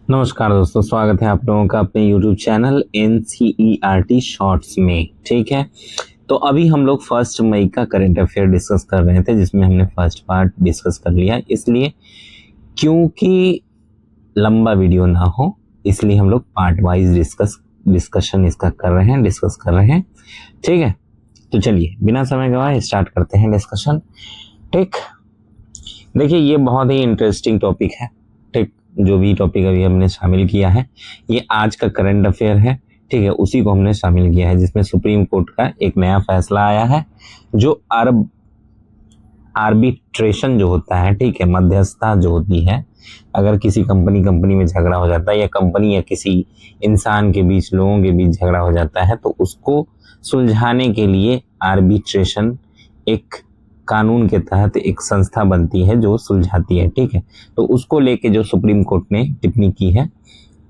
नमस्कार दोस्तों, स्वागत है आप लोगों का अपने YouTube चैनल NCERT शॉर्ट्स में। ठीक है, तो अभी हम लोग 1 मई का करंट अफेयर डिस्कस कर रहे थे, जिसमें हमने फर्स्ट पार्ट डिस्कस कर लिया। इसलिए क्योंकि लंबा वीडियो ना हो, इसलिए हम लोग पार्ट वाइज डिस्कस कर रहे हैं। ठीक है, तो चलिए बिना समय गवाए स्टार्ट करते हैं डिस्कशन। ठीक, देखिए ये बहुत ही इंटरेस्टिंग टॉपिक है। ठीक, जो भी टॉपिक अभी हमने शामिल किया है ये आज का करंट अफेयर है। ठीक है, उसी को हमने शामिल किया है, जिसमें सुप्रीम कोर्ट का एक नया फैसला आया है जो आर्बिट्रेशन जो होता है, ठीक है, मध्यस्थता जो होती है, अगर किसी कंपनी में झगड़ा हो जाता है या कंपनी या किसी इंसान के बीच, लोगों के बीच झगड़ा हो जाता है, तो उसको सुलझाने के लिए आर्बिट्रेशन एक कानून के तहत एक संस्था बनती है जो सुलझाती है। ठीक है, तो उसको लेके जो सुप्रीम कोर्ट ने टिप्पणी की है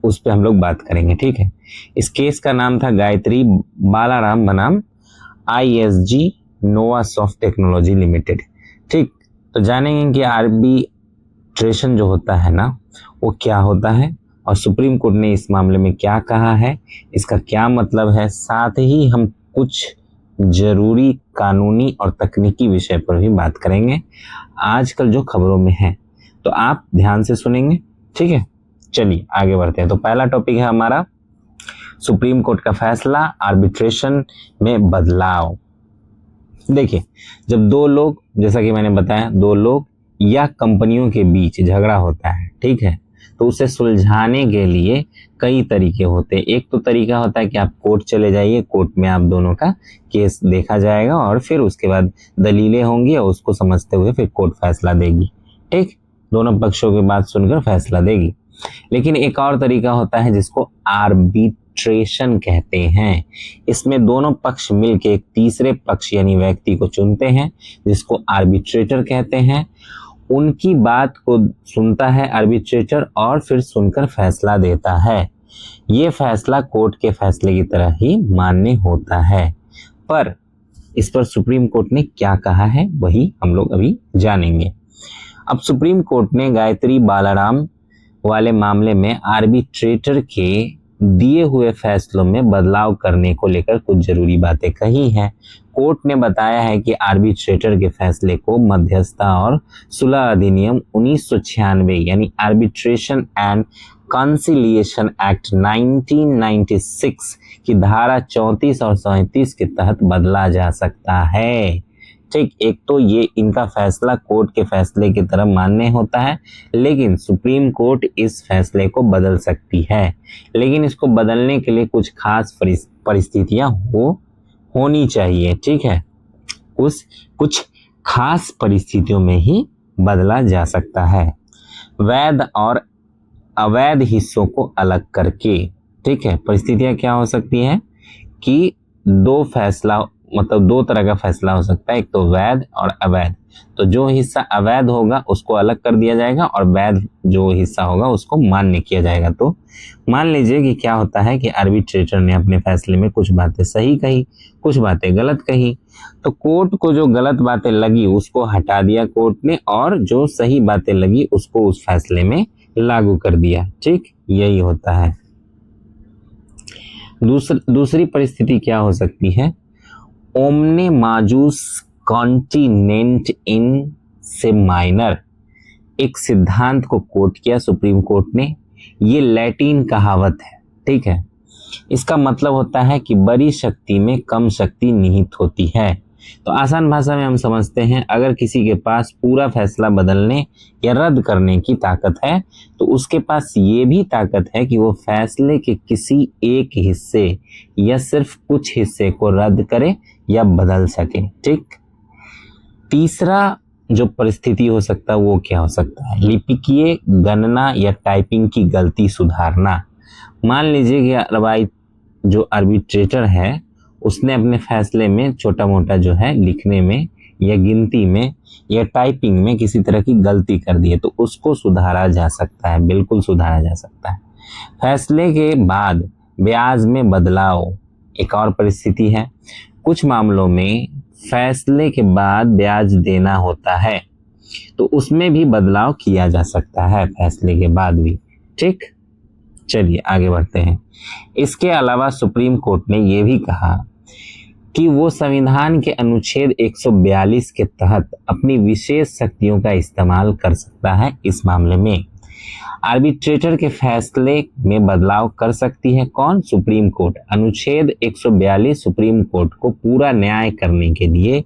उस पर हम लोग बात करेंगे। ठीक है, इस केस का नाम था गायत्री बालाराम बनाम ISG नोवा सॉफ्ट टेक्नोलॉजी लिमिटेड। ठीक, तो जानेंगे कि आर्बिट्रेशन जो होता है ना वो क्या होता है और सुप्रीम कोर्ट ने इस मामले में क्या कहा है, इसका क्या मतलब है। साथ ही हम कुछ जरूरी कानूनी और तकनीकी विषय पर भी बात करेंगे आजकल जो खबरों में है, तो आप ध्यान से सुनेंगे। ठीक है, चलिए आगे बढ़ते हैं। तो पहला टॉपिक है हमारा सुप्रीम कोर्ट का फैसला, आर्बिट्रेशन में बदलाव। देखिए, जब दो लोग, जैसा कि मैंने बताया, दो लोग या कंपनियों के बीच झगड़ा होता है, ठीक है, तो उसे सुलझाने के लिए कई तरीके होते हैं। एक तो तरीका होता है कि आप कोर्ट चले जाइए, कोर्ट में आप दोनों का केस देखा जाएगा और फिर उसके बाद दलीलें होंगी और उसको समझते हुए फिर कोर्ट फैसला देगी। ठीक, दोनों पक्षों की बात सुनकर फैसला देगी। लेकिन एक और तरीका होता है जिसको आर्बिट्रेशन कहते हैं। इसमें दोनों पक्ष मिलकर एक तीसरे पक्ष यानी व्यक्ति को चुनते हैं, जिसको आर्बिट्रेटर कहते हैं। उनकी बात को सुनता है आर्बिट्रेटर और फिर सुनकर फैसला देता है। ये फैसला कोर्ट के फैसले की तरह ही मान्य होता है। पर इस पर सुप्रीम कोर्ट ने क्या कहा है वही हम लोग अभी जानेंगे। अब सुप्रीम कोर्ट ने गायत्री बालाराम वाले मामले में आर्बिट्रेटर के दिए हुए फैसलों में बदलाव करने को लेकर कुछ जरूरी बातें कही हैं। कोर्ट ने बताया है कि आर्बिट्रेटर के फैसले को मध्यस्थता और सुलह अधिनियम 1996 यानी आर्बिट्रेशन एंड कंसिलिएशन एक्ट 1996 की धारा 34 और 37 के तहत बदला जा सकता है। ठीक, एक तो ये इनका फैसला कोर्ट के फैसले की तरह मान्य होता है, लेकिन सुप्रीम कोर्ट इस फैसले को बदल सकती है। लेकिन इसको बदलने के लिए कुछ खास परिस्थितियां होनी चाहिए। ठीक है, कुछ खास परिस्थितियों में ही बदला जा सकता है। वैध और अवैध हिस्सों को अलग करके। ठीक है, परिस्थितियां क्या हो सकती हैं कि दो तरह का फैसला हो सकता है, एक तो वैध और अवैध। तो जो हिस्सा अवैध होगा उसको अलग कर दिया जाएगा और वैध जो हिस्सा होगा उसको मान्य किया जाएगा। तो मान लीजिए कि क्या होता है कि आर्बिट्रेटर ने अपने फैसले में कुछ बातें सही कही, कुछ बातें गलत कही, तो कोर्ट को जो गलत बातें लगी उसको हटा दिया कोर्ट ने और जो सही बातें लगी उसको उस फैसले में लागू कर दिया। ठीक, यही होता है। दूसरी परिस्थिति क्या हो सकती है, ओमने माजूस कॉन्टिनेंट इन से माइनर, एक सिद्धांत को कोट किया सुप्रीम कोर्ट ने। ये लैटिन कहावत है। ठीक है, इसका मतलब होता है कि बड़ी शक्ति में कम शक्ति निहित होती है। तो आसान भाषा में हम समझते हैं, अगर किसी के पास पूरा फैसला बदलने या रद्द करने की ताकत है तो उसके पास ये भी ताकत है कि वो फैसले के किसी एक हिस्से या सिर्फ कुछ हिस्से को रद्द करे या बदल सके। ठीक, तीसरा जो परिस्थिति हो सकता है वो क्या हो सकता है, लिपिकीय गणना या टाइपिंग की गलती सुधारना। मान लीजिए कि जो आर्बिट्रेटर है उसने अपने फैसले में छोटा मोटा जो है लिखने में या गिनती में या टाइपिंग में किसी तरह की गलती कर दी है, तो उसको सुधारा जा सकता है, बिल्कुल सुधारा जा सकता है। फैसले के बाद ब्याज में बदलाव एक और परिस्थिति है। कुछ मामलों में फैसले के बाद ब्याज देना होता है, तो उसमें भी बदलाव किया जा सकता है फैसले के बाद भी। ठीक, चलिए आगे बढ़ते हैं। इसके अलावा सुप्रीम कोर्ट ने यह भी कहा कि वो संविधान के अनुच्छेद 142 के तहत अपनी विशेष शक्तियों का इस्तेमाल कर सकता है। इस मामले में आर्बिट्रेटर के फैसले में बदलाव कर सकती है कौन? Supreme court. अनुच्छेद 142 सुप्रीम कोर्ट को पूरा न्याय करने के लिए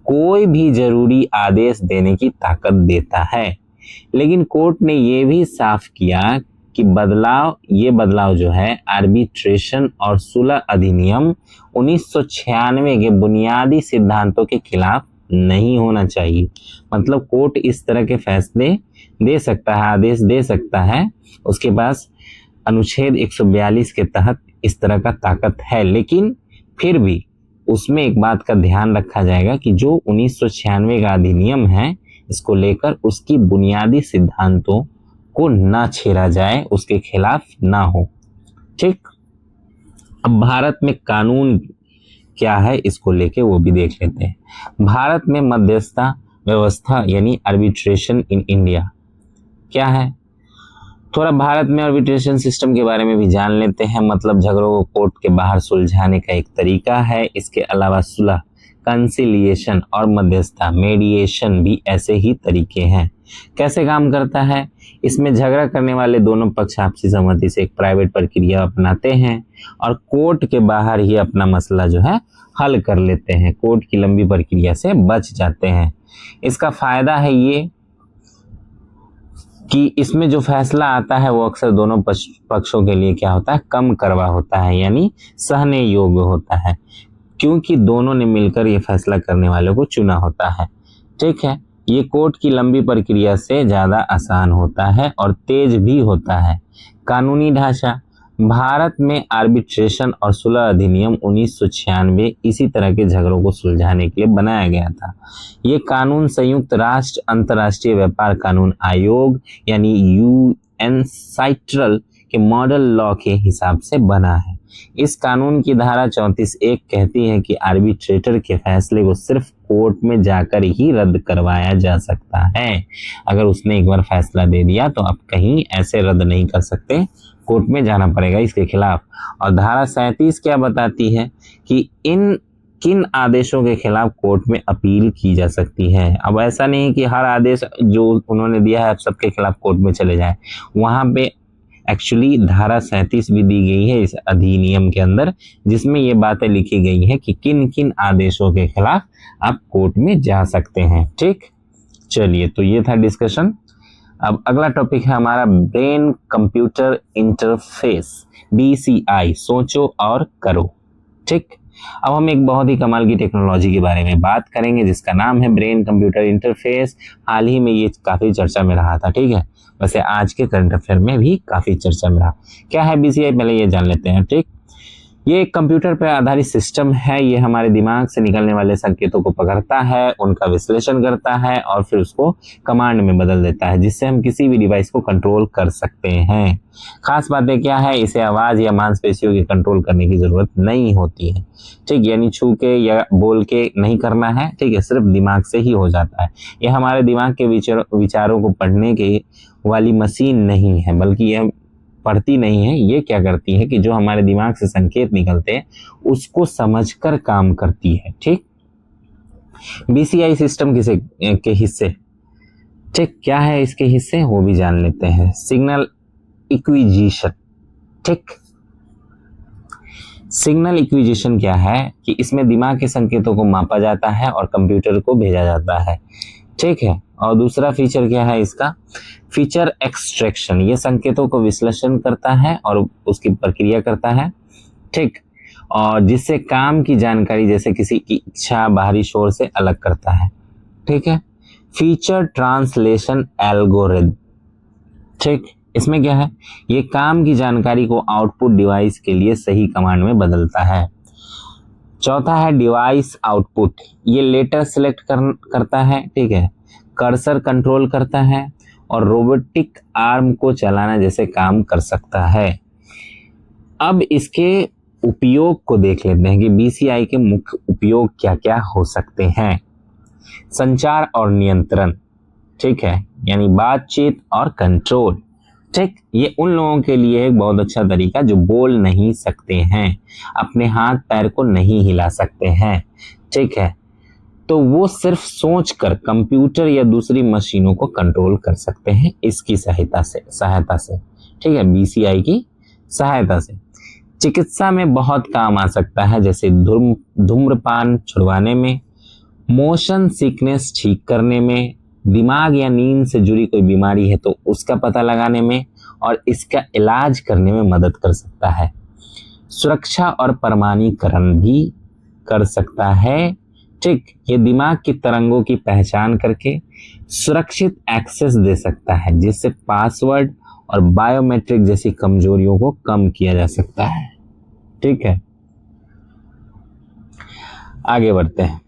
कोई भी जरूरी आदेश देने की ताकत देता है। लेकिन कोर्ट ने यह भी साफ किया कि ये बदलाव जो है आर्बिट्रेशन और सुलह अधिनियम 1996 के बुनियादी सिद्धांतों के खिलाफ नहीं होना चाहिए। मतलब कोर्ट इस तरह के फैसले दे सकता है, आदेश दे सकता है, उसके पास अनुच्छेद 142 के तहत इस तरह का ताकत है। लेकिन फिर भी उसमें एक बात का ध्यान रखा जाएगा कि जो 1996 का अधिनियम है, इसको लेकर उसकी बुनियादी सिद्धांतों को ना छेड़ा जाए, उसके खिलाफ ना हो। ठीक, अब भारत में कानून क्या है इसको लेके वो भी देख लेते हैं। भारत में मध्यस्थता व्यवस्था यानी आर्बिट्रेशन इन इंडिया क्या है? थोड़ा भारत में आर्बिट्रेशन सिस्टम के बारे में भी जान लेते हैं। मतलब झगड़ों को कोर्ट के बाहर सुलझाने का एक तरीका है। इसके अलावा सुलह, कंसिलिएशन और मध्यस्थता, मेडिएशन भी ऐसे ही तरीके हैं। कैसे काम करता है? इसमें झगड़ा करने वाले दोनों पक्ष आपसी सहमति से एक प्राइवेट प्रक्रिया अपनाते हैं और कोर्ट के बाहर ही अपना मसला जो है हल कर लेते हैं, कोर्ट की लंबी प्रक्रिया से बच जाते हैं। इसका फायदा है ये कि इसमें जो फैसला आता है वो अक्सर दोनों पक्षों के लिए क्या होता है? कम करवा होता है, यानी सहने योग्य होता है, क्योंकि दोनों ने मिलकर ये फैसला करने वालों को चुना होता है। ठीक है, ये कोर्ट की लंबी प्रक्रिया से ज़्यादा आसान होता है और तेज भी होता है। कानूनी ढांचा, भारत में आर्बिट्रेशन और सुलह अधिनियम 1996 इसी तरह के झगड़ों को सुलझाने के लिए बनाया गया था। ये कानून संयुक्त राष्ट्र अंतर्राष्ट्रीय व्यापार कानून आयोग यानी यूएनसीट्रल के मॉडल लॉ के हिसाब से बना है। इस कानून की धारा 34(1) कहती है कि आर्बिट्रेटर के फैसले को सिर्फ कोर्ट में जाकर ही रद्द करवाया जा सकता है। अगर उसने एक बार फैसला दे दिया तो आप कहीं ऐसे रद्द नहीं कर सकते, कोर्ट में जाना पड़ेगा इसके खिलाफ। और धारा 37 क्या बताती है कि किन आदेशों के खिलाफ कोर्ट में अपील की जा सकती है। अब ऐसा नहीं कि हर आदेश जो उन्होंने दिया है आप सबके खिलाफ कोर्ट में चले जाए। वहां पे एक्चुअली धारा 37 भी दी गई है इस अधिनियम के अंदर, जिसमें ये बातें लिखी गई है कि किन किन आदेशों के खिलाफ आप कोर्ट में जा सकते हैं। ठीक, चलिए, तो ये था डिस्कशन। अब अगला टॉपिक है हमारा ब्रेन कंप्यूटर इंटरफेस, BCI, सोचो और करो। ठीक, अब हम एक बहुत ही कमाल की टेक्नोलॉजी के बारे में बात करेंगे जिसका नाम है ब्रेन कंप्यूटर इंटरफेस। हाल ही में ये काफी चर्चा में रहा था। ठीक है, वैसे आज के करंट अफेयर में भी काफी चर्चा में रहा। क्या है BCI, पहले ये जान लेते हैं। ठीक, ये एक कंप्यूटर पर आधारित सिस्टम है। ये हमारे दिमाग से निकलने वाले संकेतों को पकड़ता है, उनका विश्लेषण करता है और फिर उसको कमांड में बदल देता है, जिससे हम किसी भी डिवाइस को कंट्रोल कर सकते हैं। खास बातें क्या है, इसे आवाज या मांसपेशियों के कंट्रोल करने की जरूरत नहीं होती है। ठीक, यानी छू के या बोल के नहीं करना है। ठीक है, सिर्फ दिमाग से ही हो जाता है। ये हमारे दिमाग के विचारों को पढ़ने की वाली मशीन नहीं है, बल्कि यह पढ़ती नहीं है। ये क्या करती है कि जो हमारे दिमाग से संकेत निकलते हैं उसको समझकर काम करती है। ठीक, BCI सिस्टम के हिस्से, ठीक, क्या है इसके हिस्से वो भी जान लेते हैं। Signal acquisition. ठीक, सिग्नल एक्विजिशन क्या है कि इसमें दिमाग के संकेतों को मापा जाता है और कंप्यूटर को भेजा जाता है। ठीक है, और दूसरा फीचर क्या है इसका? Feature extraction. ये संकेतों को विश्लेषण करता है और उसकी प्रक्रिया करता है। ठीक, और जिससे काम की जानकारी जैसे किसी की इच्छा बाहरी शोर से अलग करता है। ठीक है, फीचर ट्रांसलेशन एल्गोरिथम। ठीक, इसमें क्या है? ये काम की जानकारी को आउटपुट डिवाइस के लिए सही कमांड में बदलता है। चौथा है डिवाइस आउटपुट। ये लेटर सिलेक्ट करता है। ठीक है, कर्सर कंट्रोल करता है और रोबोटिक आर्म को चलाना जैसे काम कर सकता है। अब इसके उपयोग को देख लेते हैं कि BCI के मुख्य उपयोग क्या क्या हो सकते हैं। संचार और नियंत्रण। ठीक है, यानी बातचीत और कंट्रोल। ठीक, ये उन लोगों के लिए एक बहुत अच्छा तरीका जो बोल नहीं सकते हैं, अपने हाथ पैर को नहीं हिला सकते हैं, ठीक है, तो वो सिर्फ सोचकर कंप्यूटर या दूसरी मशीनों को कंट्रोल कर सकते हैं इसकी सहायता से, ठीक है, बीसीआई की सहायता से। चिकित्सा में बहुत काम आ सकता है, जैसे धूम्रपान छुड़वाने में, मोशन सिकनेस ठीक करने में, दिमाग या नींद से जुड़ी कोई बीमारी है तो उसका पता लगाने में और इसका इलाज करने में मदद कर सकता है। सुरक्षा और प्रमाणीकरण भी कर सकता है, ठीक, ये दिमाग की तरंगों की पहचान करके सुरक्षित एक्सेस दे सकता है, जिससे पासवर्ड और बायोमेट्रिक जैसी कमजोरियों को कम किया जा सकता है, ठीक है। आगे बढ़ते हैं।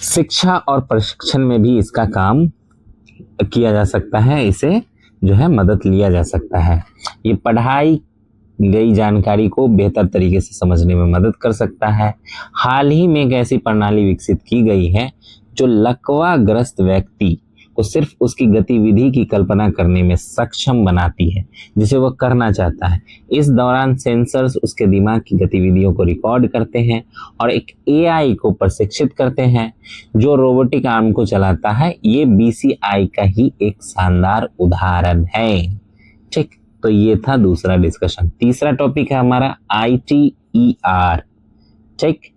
शिक्षा और प्रशिक्षण में भी इसका काम किया जा सकता है, इसे जो है मदद लिया जा सकता है। ये पढ़ाई गई जानकारी को बेहतर तरीके से समझने में मदद कर सकता है। हाल ही में एक ऐसी प्रणाली विकसित की गई है जो लकवाग्रस्त व्यक्ति को सिर्फ उसकी गतिविधि की कल्पना करने में सक्षम बनाती है जिसे वह करना चाहता है। इस दौरान सेंसर्स उसके दिमाग की गतिविधियों को रिकॉर्ड करते हैं और एक एआई को प्रशिक्षित करते हैं जो रोबोटिक आर्म को चलाता है। ये बीसीआई का ही एक शानदार उदाहरण है, ठीक। तो ये था दूसरा डिस्कशन। तीसरा टॉपिक है हमारा ITER, ठीक।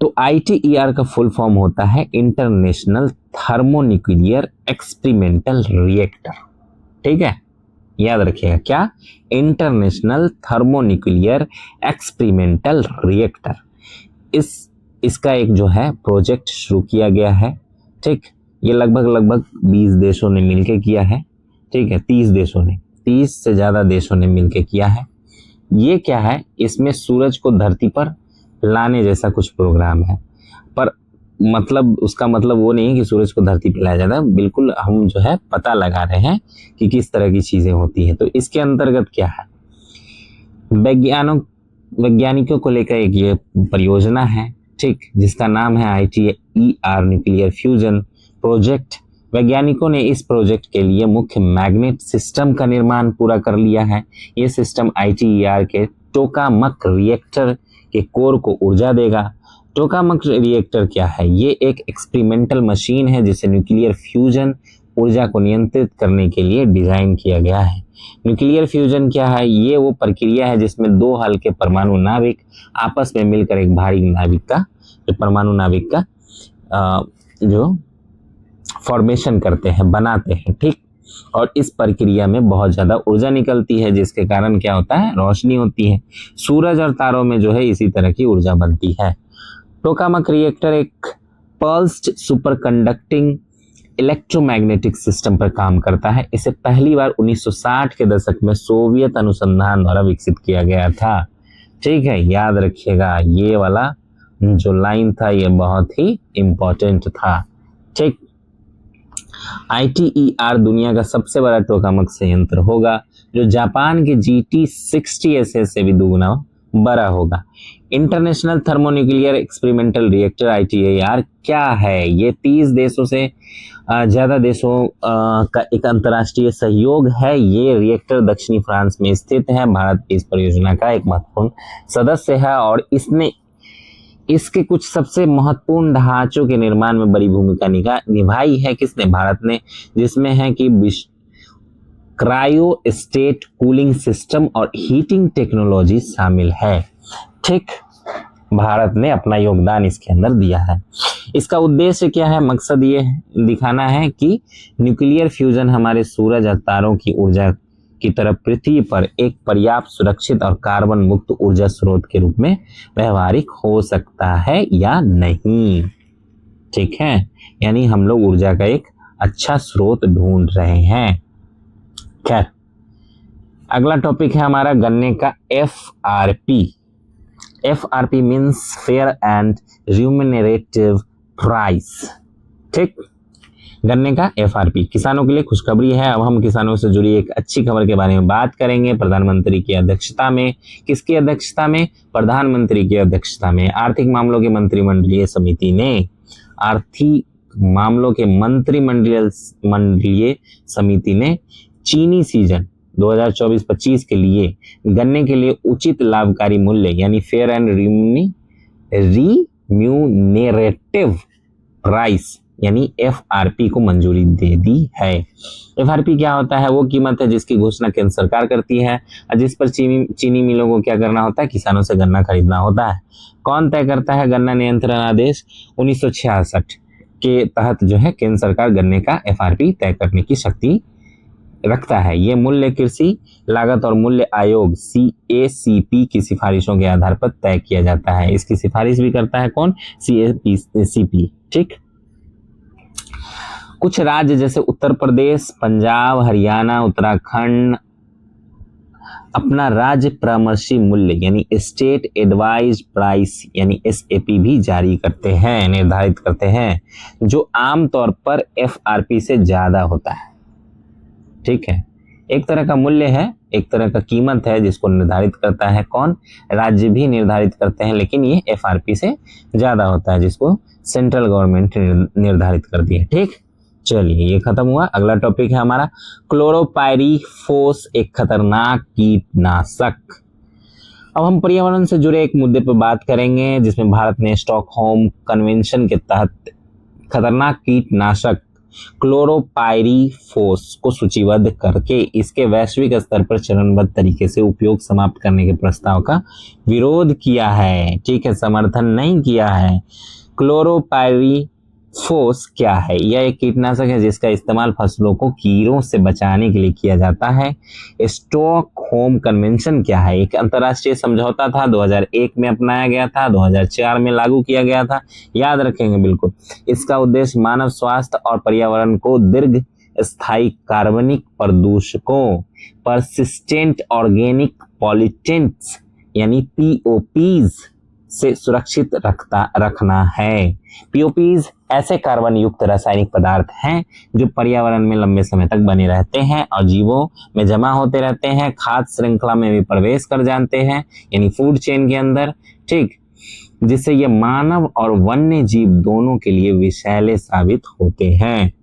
तो ITER का फुल फॉर्म होता है इंटरनेशनल थर्मोन्यूक्लियर एक्सपेरिमेंटल रिएक्टर, ठीक है, याद रखिएगा क्या, इंटरनेशनल थर्मोन्यूक्लियर एक्सपेरिमेंटल रिएक्टर। इसका एक जो है प्रोजेक्ट शुरू किया गया है, ठीक। ये लगभग 20 देशों ने मिलकर किया है, ठीक है, 30 से ज्यादा देशों ने मिलकर किया है। ये क्या है, इसमें सूरज को धरती पर लाने जैसा कुछ प्रोग्राम है, पर मतलब उसका मतलब वो नहीं है कि सूरज को धरती पे लाया जाता है, बिल्कुल हम जो है पता लगा रहे हैं कि किस तरह की चीजें होती हैं। तो इसके अंतर्गत क्या है, वैज्ञानिकों को लेकर एक ये परियोजना है, ठीक, जिसका नाम है ITER न्यूक्लियर फ्यूजन प्रोजेक्ट। वैज्ञानिकों ने इस प्रोजेक्ट के लिए मुख्य मैग्नेट सिस्टम का निर्माण पूरा कर लिया है। ये सिस्टम ITER के टोकामक रिएक्टर के कोर को ऊर्जा देगा। टोकामक रिएक्टर क्या है, ये एक एक्सपेरिमेंटल मशीन है जिसे न्यूक्लियर फ्यूजन ऊर्जा को नियंत्रित करने के लिए डिजाइन किया गया है। न्यूक्लियर फ्यूजन क्या है, ये वो प्रक्रिया है जिसमें दो हल्के परमाणु नाभिक आपस में मिलकर एक भारी नाभिक का परमाणु नाभिक का जो फॉर्मेशन करते हैं, बनाते हैं, ठीक। और इस प्रक्रिया में बहुत ज्यादा ऊर्जा निकलती है जिसके कारण क्या होता है, रोशनी होती है। सूरज और तारों में जो है इसी तरह की ऊर्जा बनती है। टोकामक रिएक्टर एक पल्स्ड सुपरकंडक्टिंग इलेक्ट्रोमैग्नेटिक सिस्टम पर काम करता है। इसे पहली बार 1960 के दशक में सोवियत अनुसंधान द्वारा विकसित किया गया था, ठीक है, याद रखिएगा। ये वाला जो लाइन था ये बहुत ही इंपॉर्टेंट था, ठीक। ITER दुनिया का सबसे बड़ा टोकामक संयंत्र होगा जो जापान के GT60SS से भी दुगुना बड़ा होगा। International thermonuclear experimental reactor ITER क्या है, ये 30 देशों से ज्यादा देशों का एक अंतर्राष्ट्रीय सहयोग है। ये रिएक्टर दक्षिणी फ्रांस में स्थित है। भारत इस परियोजना का एक महत्वपूर्ण सदस्य है और इसके कुछ सबसे महत्वपूर्ण ढांचों के निर्माण में बड़ी भूमिका निभाई है। किसने, भारत ने, जिसमें है कि क्रायो स्टेट कूलिंग सिस्टम और हीटिंग टेक्नोलॉजी शामिल है, ठीक। भारत ने अपना योगदान इसके अंदर दिया है। इसका उद्देश्य क्या है, मकसद ये दिखाना है कि न्यूक्लियर फ्यूजन हमारे सूरज और तारों की ऊर्जा की तरफ पृथ्वी पर एक पर्याप्त सुरक्षित और कार्बन मुक्त ऊर्जा स्रोत के रूप में व्यवहारिक हो सकता है या नहीं, ठीक है। यानी हम लोग ऊर्जा का एक अच्छा स्रोत ढूंढ रहे हैं। खैर, अगला टॉपिक है हमारा गन्ने का FRP। FRP means fair and remunerative price, ठीक। गन्ने का FRP किसानों के लिए खुशखबरी है। अब हम किसानों से जुड़ी एक अच्छी खबर के बारे में बात करेंगे। प्रधानमंत्री की अध्यक्षता में, किसकी अध्यक्षता में, प्रधानमंत्री की अध्यक्षता में आर्थिक मामलों की मंत्रिमंडलीय समिति ने आर्थिक मामलों के मंत्रिमंडलीय समिति ने चीनी सीजन 2024-25 के लिए गन्ने के लिए उचित लाभकारी मूल्य यानी फेयर एंड रिम्यूनरेटिव प्राइस यानी FRP को मंजूरी दे दी है। FRP क्या होता है? वो कीमत है जिसकी घोषणा केंद्र सरकार करती है और जिस पर चीनी मिलों को क्या करना होता है? किसानों से गन्ना खरीदना होता है। कौन तय करता है? गन्ना नियंत्रण आदेश 1966 के तहत जो है केंद्र सरकार गन्ने का FRP तय करने की शक्ति रखता है। ये मूल्य कृषि लागत और मूल्य आयोग CACP की सिफारिशों के आधार पर तय किया जाता है। इसकी सिफारिश भी करता है कौन? CACP। ठीक। कुछ राज्य जैसे उत्तर प्रदेश, पंजाब, हरियाणा, उत्तराखंड अपना राज्य परामर्शी मूल्य यानी स्टेट एडवाइज प्राइस यानी SAP भी जारी करते हैं, निर्धारित करते हैं, जो आमतौर पर FRP से ज्यादा होता है। ठीक है, एक तरह का मूल्य है, एक तरह का कीमत है जिसको निर्धारित करता है कौन? राज्य भी निर्धारित करते हैं, लेकिन ये FRP से ज्यादा होता है जिसको सेंट्रल गवर्नमेंट निर्धारित करती है। ठीक, चलिए ये खत्म हुआ। अगला टॉपिक है हमारा क्लोरोपाइरीफोस, एक खतरनाक कीटनाशक। अब हम पर्यावरण से जुड़े एक मुद्दे पर बात करेंगे जिसमें भारत ने स्टॉकहोम कन्वेंशन के तहत खतरनाक कीटनाशक क्लोरोपाइरीफोस को सूचीबद्ध करके इसके वैश्विक स्तर पर चरणबद्ध तरीके से उपयोग समाप्त करने के प्रस्ताव का विरोध किया है। ठीक है, समर्थन नहीं किया है। क्लोरोपाइरीफोस क्या है? यह एक कीटनाशक है जिसका इस्तेमाल फसलों को कीड़ों से बचाने के लिए किया जाता है। स्टॉकहोम कन्वेंशन क्या है? एक अंतर्राष्ट्रीय समझौता था, 2001 में अपनाया गया था, 2004 में लागू किया गया था। याद रखेंगे बिल्कुल। इसका उद्देश्य मानव स्वास्थ्य और पर्यावरण को दीर्घ स्थायी कार्बनिक प्रदूषकों परसिस्टेंट ऑर्गेनिक पॉल्यूटेंट्स यानी POPs से सुरक्षित रखना है। POPs ऐसे कार्बन युक्त रासायनिक पदार्थ हैं जो पर्यावरण में लंबे समय तक बने रहते हैं और जीवों में जमा होते रहते हैं, खाद्य श्रृंखला में भी प्रवेश कर जाते हैं यानी फूड चेन के अंदर। ठीक, जिससे ये मानव और वन्य जीव दोनों के लिए विषैले साबित होते हैं।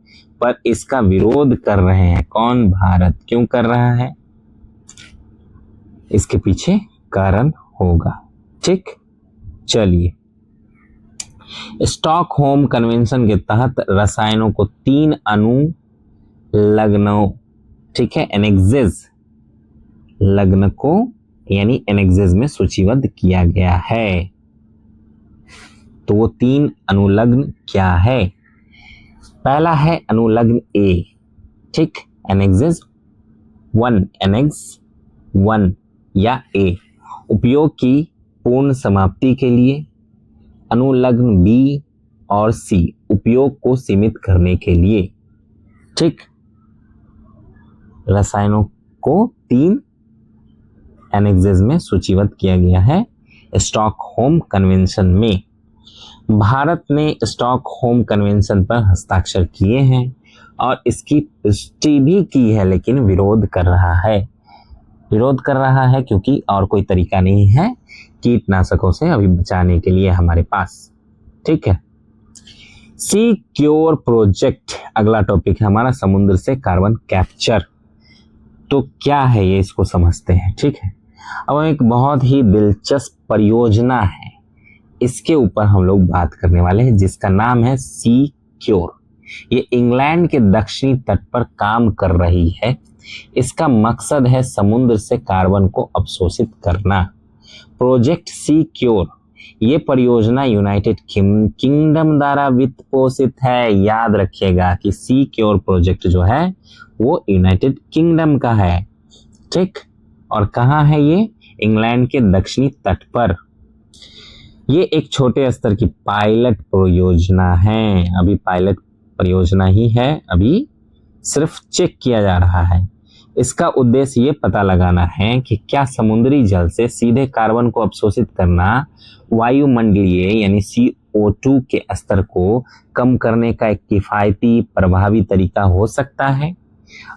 पर इसका विरोध कर रहे हैं कौन? भारत। क्यों कर रहा है? इसके पीछे कारण होगा। ठीक, चलिए स्टॉकहोम कन्वेंशन के तहत रसायनों को 3 अनुलग्नों, ठीक है, एनेक्सेस लग्नकों यानी एनेक्सेस में सूचीबद्ध किया गया है। तो वो 3 अनुलग्न क्या है? पहला है अनुलग्न A, ठीक, एनेक्सेस 1, एनेक्स 1 या A, उपयोग की पूर्ण समाप्ति के लिए। अनुलग्न B और C, उपयोग को सीमित करने के लिए। ठीक, रसायनों को 3 एनेक्सेस में सूचीबद्ध किया गया है स्टॉकहोम कन्वेंशन में। भारत ने स्टॉकहोम कन्वेंशन पर हस्ताक्षर किए हैं और इसकी पुष्टि भी की है, लेकिन विरोध कर रहा है। विरोध कर रहा है क्योंकि और कोई तरीका नहीं है कीटनाशकों से अभी बचाने के लिए हमारे पास। ठीक है, सिक्योर प्रोजेक्ट अगला टॉपिक है हमारा, समुद्र से कार्बन कैप्चर। तो क्या है ये, इसको समझते हैं। ठीक है, अब एक बहुत ही दिलचस्प परियोजना है, इसके ऊपर हम लोग बात करने वाले हैं जिसका नाम है सिक्योर। ये इंग्लैंड के दक्षिणी तट पर काम कर रही है। इसका मकसद है समुद्र से कार्बन को अवशोषित करना। प्रोजेक्ट सिक्योर, ये परियोजना यूनाइटेड किंगडम द्वारा वित्त पोषित है। याद रखिएगा कि सिक्योर प्रोजेक्ट जो है वो यूनाइटेड किंगडम का है। ठीक, और कहाँ है ये? इंग्लैंड के दक्षिणी तट पर। ये एक छोटे स्तर की पायलट परियोजना है। अभी पायलट परियोजना ही है, अभी सिर्फ चेक किया जा रहा है। इसका उद्देश्य ये पता लगाना है कि क्या समुद्री जल से सीधे कार्बन को अवशोषित करना वायुमंडलीय यानी CO2 के स्तर को कम करने का एक किफायती प्रभावी तरीका हो सकता है।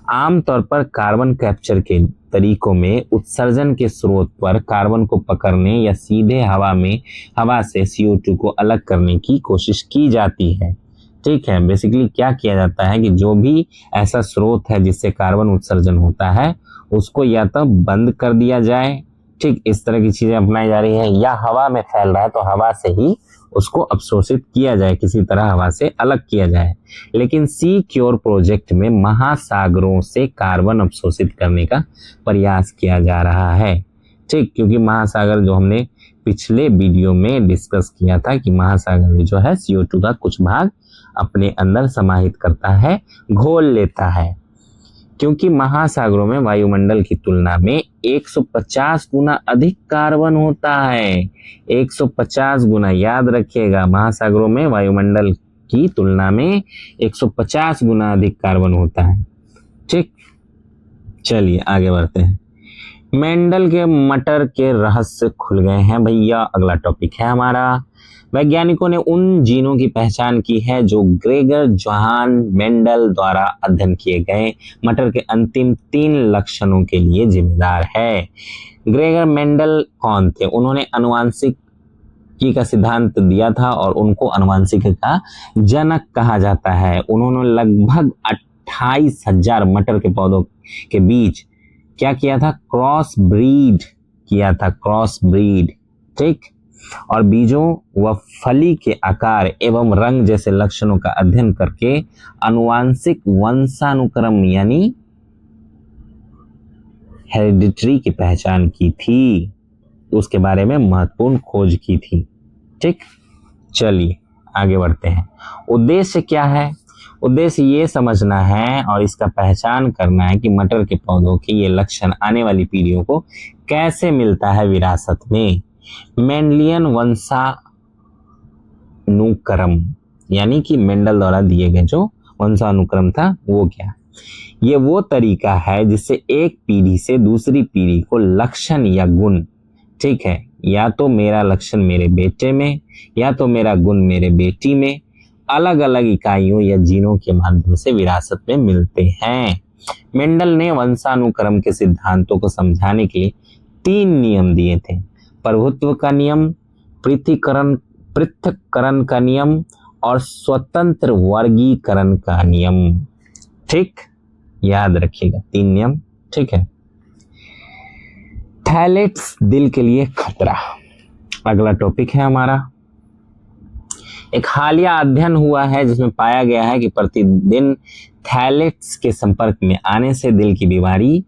आमतौर पर कार्बन कैप्चर के तरीकों में उत्सर्जन के स्रोत पर कार्बन को पकड़ने या सीधे हवा से CO2 को अलग करने की कोशिश की जाती है। ठीक है, बेसिकली क्या किया जाता है कि जो भी ऐसा स्रोत है जिससे कार्बन उत्सर्जन होता है उसको या तो बंद कर दिया जाए, ठीक, इस तरह की चीजें अपनाई जा रही है, या हवा में फैल रहा है तो हवा से ही उसको अवशोषित किया जाए, किसी तरह हवा से अलग किया जाए। लेकिन सी क्योर प्रोजेक्ट में महासागरों से कार्बन अवशोषित करने का प्रयास किया जा रहा है, ठीक, क्योंकि महासागर जो हमने पिछले वीडियो में डिस्कस किया था कि महासागर जो है CO2 का कुछ भाग अपने अंदर समाहित करता है, घोल लेता है, क्योंकि महासागरों में वायुमंडल की तुलना में 150 गुना अधिक कार्बन होता है। 150 गुना, याद रखिएगा, महासागरों में वायुमंडल की तुलना में 150 गुना अधिक कार्बन होता है, ठीक। चलिए आगे बढ़ते हैं। मेंडल के मटर के रहस्य खुल गए हैं भैया, अगला टॉपिक है हमारा। वैज्ञानिकों ने उन जीनों की पहचान की है जो ग्रेगर जोहान मेंडल द्वारा अध्ययन किए गए मटर के अंतिम 3 लक्षणों के लिए जिम्मेदार है। ग्रेगर मेंडल कौन थे? उन्होंने आनुवांशिकी का सिद्धांत दिया था और उनको आनुवांशिकी का जनक कहा जाता है। उन्होंने लगभग 28,000 मटर के पौधों के बीच क्या किया था? क्रॉस ब्रीड किया था, क्रॉस ब्रीड, ठीक। और बीजों व फली के आकार एवं रंग जैसे लक्षणों का अध्ययन करके आनुवांशिक वंशानुक्रम यानी हेरिडिटरी की पहचान की थी, उसके बारे में महत्वपूर्ण खोज की थी, ठीक। चलिए आगे बढ़ते हैं। उद्देश्य क्या है? उद्देश्य ये समझना है और इसका पहचान करना है कि मटर के पौधों के ये लक्षण आने वाली पीढ़ियों को कैसे मिलता है विरासत में। मेंडलियन वंशानुक्रम यानी कि मेंडल द्वारा दिए गए जो वंशानुक्रम था वो क्या? ये वो तरीका है जिससे एक पीढ़ी से दूसरी पीढ़ी को लक्षण या गुण, ठीक है, या तो मेरा लक्षण मेरे बेटे में या तो मेरा गुण मेरे बेटी में अलग अलग इकाइयों या जीनों के माध्यम से विरासत में मिलते हैं। मेंडल ने वंशानुक्रम के सिद्धांतों को समझाने के लिए 3 नियम दिए थे: प्रभुत्व का नियम, पृथक्करण का नियम और स्वतंत्र वर्गीकरण का नियम, ठीक, याद रखिएगा 3 नियम, ठीक है। थैलेट्स दिल के लिए खतरा, अगला टॉपिक है हमारा। एक हालिया अध्ययन हुआ है जिसमें पाया गया है कि प्रतिदिन थैलेट्स के संपर्क में आने से दिल की बीमारी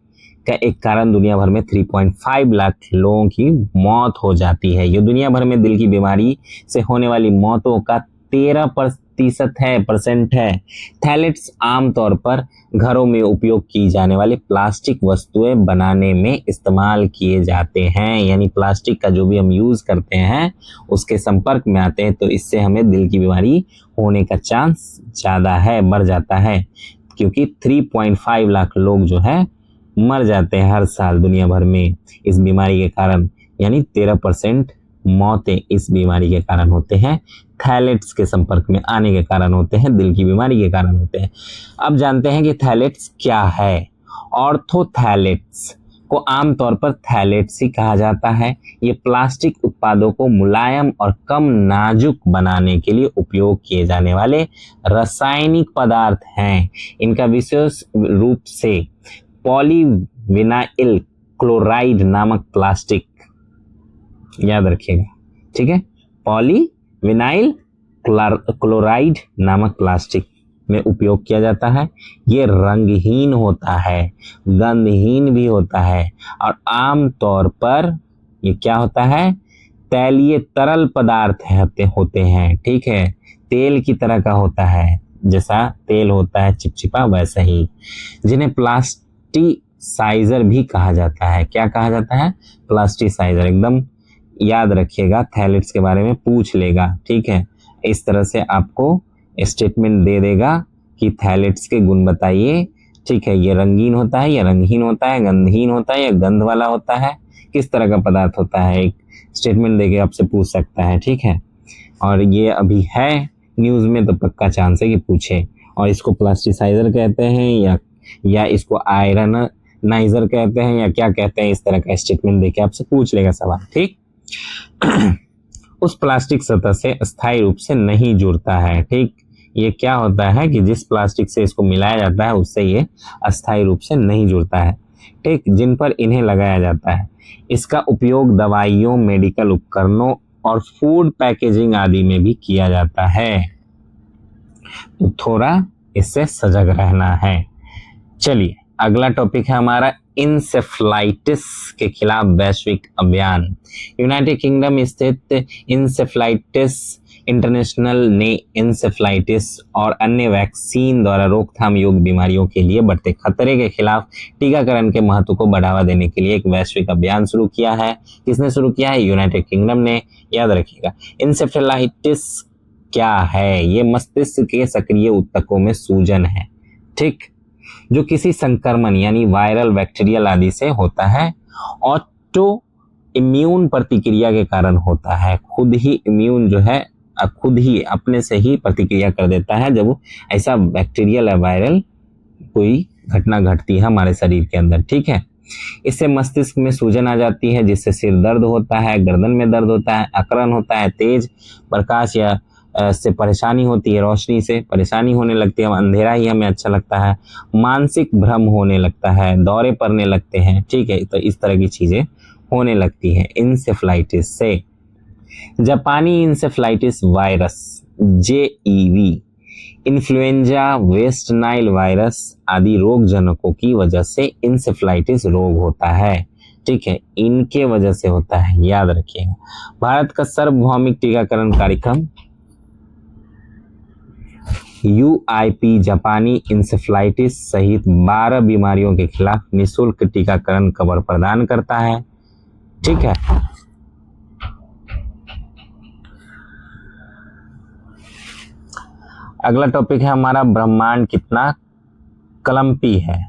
का एक कारण दुनिया भर में 3.5 लाख लोगों की मौत हो जाती है। ये दुनिया भर में दिल की बीमारी से होने वाली मौतों का 13% है। थैलेट्स आमतौर पर घरों में उपयोग की जाने वाली प्लास्टिक वस्तुएं बनाने में इस्तेमाल किए जाते हैं, यानी प्लास्टिक का जो भी हम यूज करते हैं उसके संपर्क में आते हैं तो इससे हमें दिल की बीमारी होने का चांस ज़्यादा है, बढ़ जाता है, क्योंकि 3.5 लाख लोग जो है मर जाते हैं हर साल दुनिया भर में इस बीमारी के कारण, यानी 13% मौतें इस बीमारी के कारण होते हैं, थैलेट्स के संपर्क में आने के कारण होते हैं, दिल की बीमारी के कारण होते हैं। अब जानते हैं कि थैलेट्स क्या है। ऑर्थोथैलेट्स को आमतौर पर थैलेट्स ही कहा जाता है। ये प्लास्टिक उत्पादों को मुलायम और कम नाजुक बनाने के लिए उपयोग किए जाने वाले रासायनिक पदार्थ हैं। इनका विशेष रूप से पॉलीविनाइल क्लोराइड नामक प्लास्टिक, याद रखिएगा, ठीक है, पॉलीविनाइल क्लोराइड नामक प्लास्टिक में उपयोग किया जाता है। ये रंगहीन होता है, गंधहीन भी होता है और आमतौर पर ये क्या होता है? तैलीय तरल पदार्थ होते हैं, ठीक है, तेल की तरह का होता है, जैसा तेल होता है चिपचिपा वैसा ही, जिन्हें प्लास्टिसाइजर भी कहा जाता है। क्या कहा जाता है? प्लास्टिसाइजर। एकदम याद रखिएगा, थैलेट्स के बारे में पूछ लेगा, ठीक है, इस तरह से आपको स्टेटमेंट दे देगा कि थैलेट्स के गुण बताइए, ठीक है, ये रंगीन होता है या रंगहीन होता है, गंधहीन होता है या गंध वाला होता है, किस तरह का पदार्थ होता है, एक स्टेटमेंट देके आपसे पूछ सकता है, ठीक है। और ये अभी है न्यूज़ में तो पक्का चांस है कि पूछे। और इसको प्लास्टिसाइजर कहते हैं या इसको आयरनाइजर कहते हैं या क्या कहते हैं, इस तरह का स्टेटमेंट देके आपसे पूछ लेगा सवाल, ठीक। उस प्लास्टिक सतह से स्थायी रूप से नहीं जुड़ता है, ठीक, ये क्या होता है कि जिस प्लास्टिक से इसको मिलाया जाता है उससे ये अस्थायी रूप से नहीं जुड़ता है, ठीक, जिन पर इन्हें लगाया जाता है। इसका उपयोग दवाइयों, मेडिकल उपकरणों और फूड पैकेजिंग आदि में भी किया जाता है। तो थोड़ा इससे सजग रहना है। चलिए अगला टॉपिक है हमारा इंसेफ्लाइटिस के खिलाफ वैश्विक अभियान। यूनाइटेड किंगडम स्थित इंसेफ्लाइटिस इंटरनेशनल ने इंसेफ्लाइटिस और अन्य वैक्सीन द्वारा रोकथाम योग्य बीमारियों के लिए बढ़ते खतरे के खिलाफ टीकाकरण के महत्व को बढ़ावा देने के लिए एक वैश्विक अभियान शुरू किया है। किसने शुरू किया है? यूनाइटेड किंगडम ने। याद रखिएगा, इंसेफ्लाइटिस क्या है? ये मस्तिष्क के सक्रिय ऊतकों में सूजन है, ठीक, जो किसी संक्रमण यानी वायरल, बैक्टीरियल आदि से होता है। ऑटो इम्यून प्रतिक्रिया के कारण होता है। खुद ही इम्यून जो है खुद ही अपने से ही प्रतिक्रिया कर देता है जब ऐसा बैक्टीरियल या वायरल कोई घटना घटती है हमारे शरीर के अंदर, ठीक है। इससे मस्तिष्क में सूजन आ जाती है, जिससे सिर दर्द होता है, गर्दन में दर्द होता है, अकड़न होता है, तेज प्रकाश या से परेशानी होती है, रोशनी से परेशानी होने लगती है, अंधेरा ही हमें अच्छा लगता है, मानसिक भ्रम होने लगता है, दौरे पड़ने लगते हैं, ठीक है। तो इस तरह की चीजें होने लगती हैं इंसेफ्लाइटिस से। जापानी encephalitis virus JEV, influenza, West Nile virus आदि रोगजनकों की वजह से इंसेफ्लाइटिस रोग होता है, ठीक है, इनके वजह से होता है, याद रखिएगा। भारत का सार्वभौमिक टीकाकरण कार्यक्रम UIP जापानी इंसेफ्लाइटिस सहित 12 बीमारियों के खिलाफ निःशुल्क टीकाकरण कवर प्रदान करता है, ठीक है। अगला टॉपिक है हमारा ब्रह्मांड कितना कलम्पी है।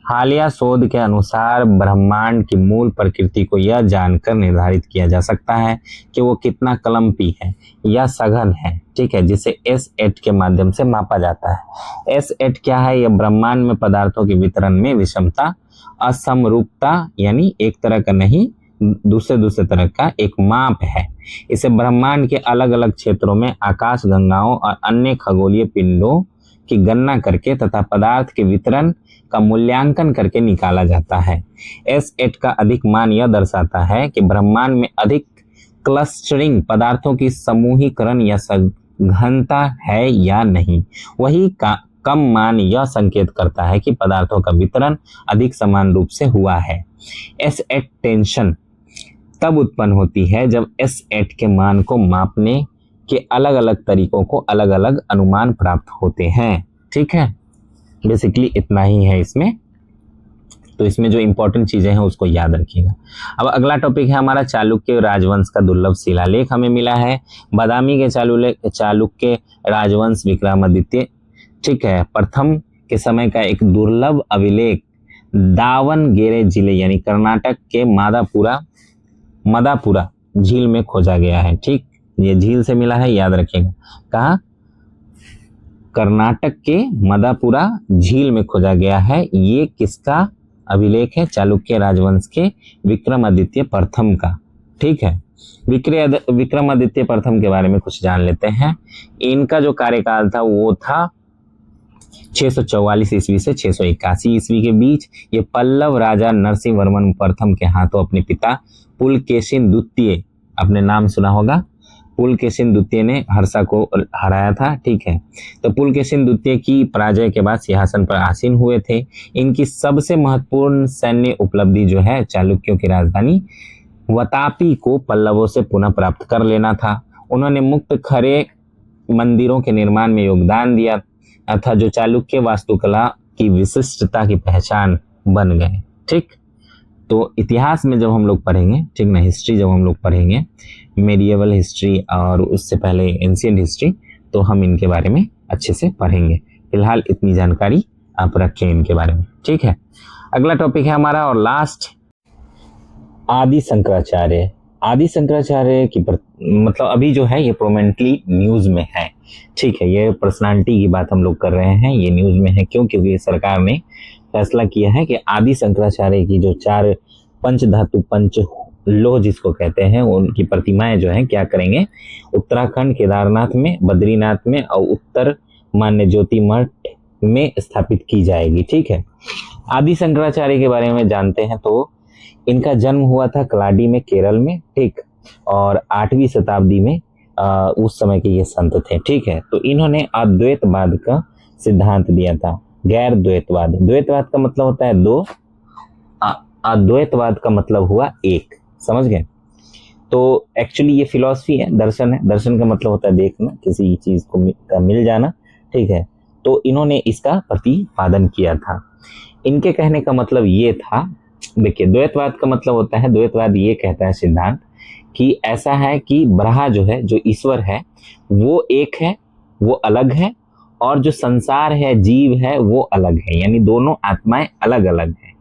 हालिया शोध के अनुसार ब्रह्मांड की मूल प्रकृति को यह जानकर निर्धारित किया जा सकता है कि वो कितना कलम्पी है या सघन है, ठीक है, जिसे S8 के माध्यम से मापा जाता है। S8 क्या है? यह ब्रह्मांड में पदार्थों के वितरण में विषमता, असमरूपता यानी एक तरह का नहीं दूसरे तरह का एक माप है। इसे ब्रह्मांड के अलग अलग क्षेत्रों में आकाश गंगाओं और अन्य खगोलीय पिंडों की गणना करके तथा पदार्थ के वितरण का मूल्यांकन करके निकाला जाता है। S8 का अधिक मान यह दर्शाता है कि ब्रह्मांड में अधिक क्लस्टरिंग, पदार्थों की समूहीकरण या सघनता है या नहीं। वही कम मान यह संकेत करता है कि पदार्थों का वितरण अधिक समान रूप से हुआ है। S8 टेंशन तब उत्पन्न होती है जब S8 के मान को मापने के अलग अलग तरीकों को अलग अलग अनुमान प्राप्त होते हैं, ठीक है। बेसिकली इतना ही है इसमें, तो इसमें जो इंपॉर्टेंट चीजें हैं उसको याद रखिएगा। अब अगला टॉपिक है हमारा चालुक्य राजवंश का दुर्लभ शिलालेख हमें मिला है। बादामी के चालुक्य राजवंश विक्रमादित्य, ठीक है, प्रथम के समय का एक दुर्लभ अभिलेख दावणगेरे जिले यानी कर्नाटक के मदापुरा झील में खोजा गया है, ठीक, ये झील से मिला है, याद रखिएगा। कहाँ? कर्नाटक के मदापुरा झील में खोजा गया है। ये किसका अभिलेख है? चालुक्य राजवंश के विक्रमादित्य प्रथम का, ठीक है। विक्रमादित्य प्रथम के बारे में कुछ जान लेते हैं। इनका जो कार्यकाल था वो था 644 ईस्वी से 681 ईस्वी के बीच। ये पल्लव राजा नरसिंह वर्मन प्रथम के हाथों अपने पिता पुलकेशिन द्वितीय, अपने नाम सुना होगा, पुलकेशिन द्वितीय ने हर्षा को हराया था, ठीक है। तो पुलकेशिन द्वितीय की पराजय के बाद सिंहासन पर आसीन हुए थे। इनकी सबसे महत्वपूर्ण सैन्य उपलब्धि जो है चालुक्यों की राजधानी वतापी को पल्लवों से पुनः प्राप्त कर लेना था। उन्होंने मुक्त खरे मंदिरों के निर्माण में योगदान दिया था, जो चालुक्य वास्तुकला की विशिष्टता की पहचान बन गए, ठीक। तो इतिहास में जब हम लोग पढ़ेंगे, ठीक ना, हिस्ट्री जब हम लोग पढ़ेंगे, मेडिएवल हिस्ट्री और उससे पहले एंशिएंट हिस्ट्री, तो हम इनके बारे में अच्छे से पढ़ेंगे। फिलहाल इतनी जानकारी आप रखें इनके बारे में, ठीक है। अगला टॉपिक है हमारा और लास्ट, आदि शंकराचार्य। आदि शंकराचार्य की मतलब अभी जो है ये प्रोमिनेंटली न्यूज में है, ठीक है। ये पर्सनालिटी की बात हम लोग कर रहे हैं, ये न्यूज में है क्यों? क्योंकि सरकार ने फैसला किया है कि आदि शंकराचार्य की जो 4 पंच धातु पंच लोह जिसको कहते हैं उनकी प्रतिमाएं जो है क्या करेंगे, उत्तराखंड, केदारनाथ में, बद्रीनाथ में और उत्तर मान्य ज्योति मठ में स्थापित की जाएगी। ठीक है, आदि शंकराचार्य के बारे में जानते हैं तो इनका जन्म हुआ था कलाडी में, केरल में। ठीक, और 8वीं शताब्दी में उस समय के ये संत थे। ठीक है, तो इन्होंने अद्वैतवाद का सिद्धांत दिया था, गैर द्वैतवाद। द्वैतवाद का मतलब होता है दो, अद्वैतवाद का मतलब हुआ एक। समझ गए? तो एक्चुअली ये फिलॉसफी है, दर्शन है। दर्शन का मतलब होता है देखना, किसी चीज को मिल जाना। ठीक है, तो इन्होंने इसका प्रतिपादन किया था। इनके कहने का मतलब ये था, देखिए द्वैतवाद का मतलब होता है, द्वैतवाद ये कहता है सिद्धांत कि ऐसा है कि ब्रह्मा जो है, जो ईश्वर है, वो एक है, वो अलग है, और जो संसार है, जीव है, वो अलग है। यानी दोनों आत्माएं अलग अलग हैं।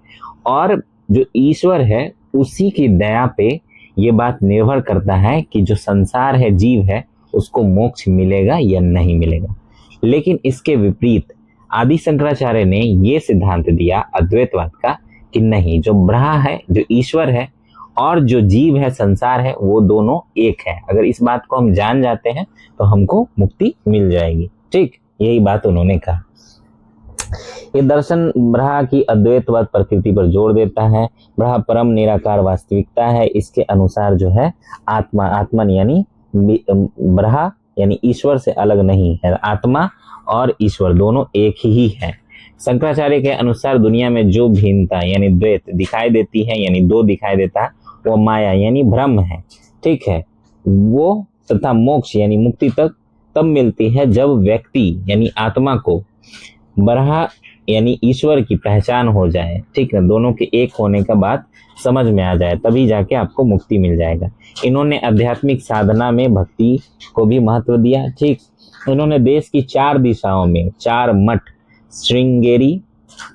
और जो ईश्वर है उसी की दया पे ये बात निर्भर करता है कि जो संसार है, जीव है, उसको मोक्ष मिलेगा या नहीं मिलेगा। लेकिन इसके विपरीत आदि शंकराचार्य ने ये सिद्धांत दिया अद्वैतवाद का कि नहीं, जो ब्रह्मा है, जो ईश्वर है, और जो जीव है, संसार है, वो दोनों एक है। अगर इस बात को हम जान जाते हैं तो हमको मुक्ति मिल जाएगी। ठीक, यही बात उन्होंने कहा। ये दर्शन ब्रह्मा की अद्वैतवाद प्रकृति पर जोर देता है। ब्रह्मा परम निराकार वास्तविकता है। इसके अनुसार जो है आत्मन यानी ब्रह्मा यानी ईश्वर से अलग नहीं है। आत्मा और ईश्वर दोनों एक ही है। शंकराचार्य के अनुसार दुनिया में जो भिन्नता यानी द्वैत दिखाई देती है, यानी दो दिखाई देता है, वो माया यानी भ्रम है। ठीक है, वो तथा मोक्ष यानी मुक्ति तब मिलती है जब व्यक्ति यानी आत्मा को ब्रह्मा यानी ईश्वर की पहचान हो जाए। ठीक है, दोनों के एक होने का बात समझ में आ जाए, तभी जाके आपको मुक्ति मिल जाएगा। इन्होंने आध्यात्मिक साधना में भक्ति को भी महत्व दिया। ठीक, इन्होंने देश की 4 दिशाओं में 4 मठ, श्रृंगेरी,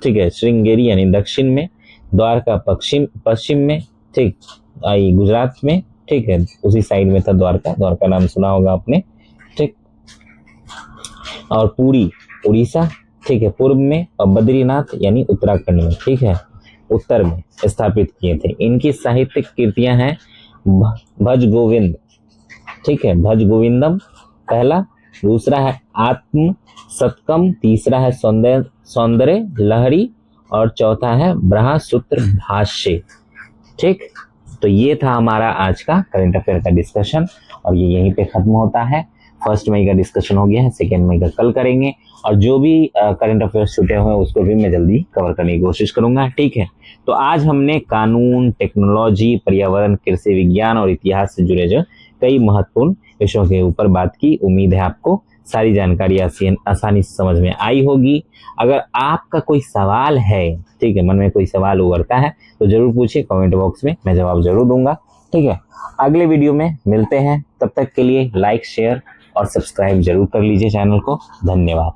ठीक है, श्रृंगेरी यानी दक्षिण में, द्वारका पश्चिम में, ठीक, आई गुजरात में, ठीक है, उसी साइड में था द्वारका नाम सुना होगा आपने। ठीक, और पूरी उड़ीसा, ठीक है, पूर्व में, और बद्रीनाथ यानी उत्तराखंड में, ठीक है, उत्तर में स्थापित किए थे। इनकी साहित्यिक कृतियां हैं भज गोविंद, ठीक है, भज गोविंदम पहला, दूसरा है आत्म सतकम, तीसरा है सौंदर्य लहरी, और चौथा है ब्रह्म सूत्र भाष्य। ठीक, तो ये था हमारा आज का करंट अफेयर का डिस्कशन, और ये यहीं पे खत्म होता है। 1 मई का डिस्कशन हो गया है, 2 मई का कल करेंगे, और जो भी करंट अफेयर्स छूटे हुए हैं उसको भी मैं जल्दी कवर करने की कोशिश करूंगा। ठीक है, तो आज हमने कानून, टेक्नोलॉजी, पर्यावरण, कृषि विज्ञान और इतिहास से जुड़े जो कई महत्वपूर्ण विषयों के ऊपर बात की। उम्मीद है आपको सारी जानकारी आसानी से समझ में आई होगी। अगर आपका कोई सवाल है, ठीक है, मन में कोई सवाल उभरता है तो जरूर पूछिए कमेंट बॉक्स में, मैं जवाब जरूर दूंगा। ठीक है, अगले वीडियो में मिलते हैं, तब तक के लिए लाइक, शेयर और सब्सक्राइब जरूर कर लीजिए चैनल को। धन्यवाद।